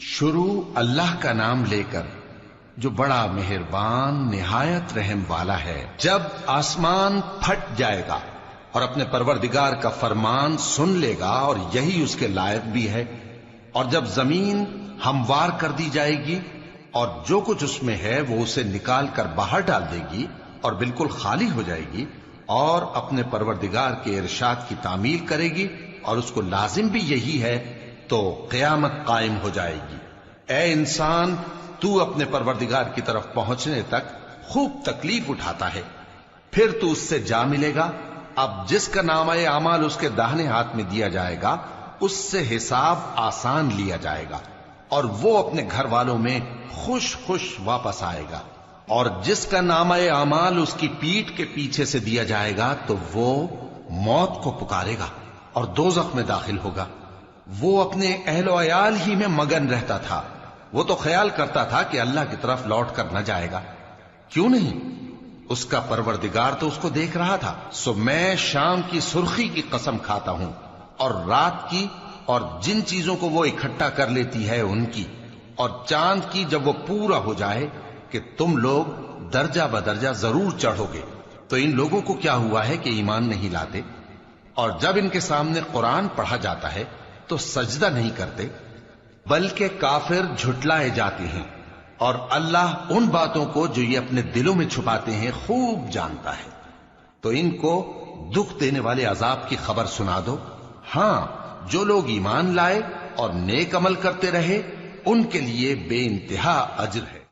شروع اللہ کا نام لے کر جو بڑا مہربان نہایت رحم والا ہے۔ جب آسمان پھٹ جائے گا اور اپنے پروردگار کا فرمان سن لے گا اور یہی اس کے لائق بھی ہے، اور جب زمین ہموار کر دی جائے گی اور جو کچھ اس میں ہے وہ اسے نکال کر باہر ڈال دے گی اور بالکل خالی ہو جائے گی اور اپنے پروردگار کے ارشاد کی تعمیل کرے گی اور اس کو لازم بھی یہی ہے، تو قیامت قائم ہو جائے گی۔ اے انسان، تو اپنے پروردگار کی طرف پہنچنے تک خوب تکلیف اٹھاتا ہے، پھر تو اس سے جا ملے گا۔ اب جس کا نامہ اعمال اس کے داہنے ہاتھ میں دیا جائے گا اس سے حساب آسان لیا جائے گا اور وہ اپنے گھر والوں میں خوش خوش واپس آئے گا، اور جس کا نامہ اعمال اس کی پیٹھ کے پیچھے سے دیا جائے گا تو وہ موت کو پکارے گا اور دوزخ میں داخل ہوگا۔ وہ اپنے اہل و عیال ہی میں مگن رہتا تھا، وہ تو خیال کرتا تھا کہ اللہ کی طرف لوٹ کر نہ جائے گا، کیوں نہیں؟ اس کا پروردگار تو اس کو دیکھ رہا تھا۔ سو میں شام کی سرخی کی قسم کھاتا ہوں اور رات کی اور جن چیزوں کو وہ اکٹھا کر لیتی ہے ان کی، اور چاند کی جب وہ پورا ہو جائے کہ تم لوگ درجہ بدرجہ ضرور چڑھو گے۔ تو ان لوگوں کو کیا ہوا ہے کہ ایمان نہیں لاتے، اور جب ان کے سامنے قرآن پڑھا جاتا ہے تو سجدہ نہیں کرتے، بلکہ کافر جھٹلائے جاتے ہیں، اور اللہ ان باتوں کو جو یہ اپنے دلوں میں چھپاتے ہیں خوب جانتا ہے۔ تو ان کو دکھ دینے والے عذاب کی خبر سنا دو۔ ہاں، جو لوگ ایمان لائے اور نیک عمل کرتے رہے ان کے لیے بے انتہا اجر ہے۔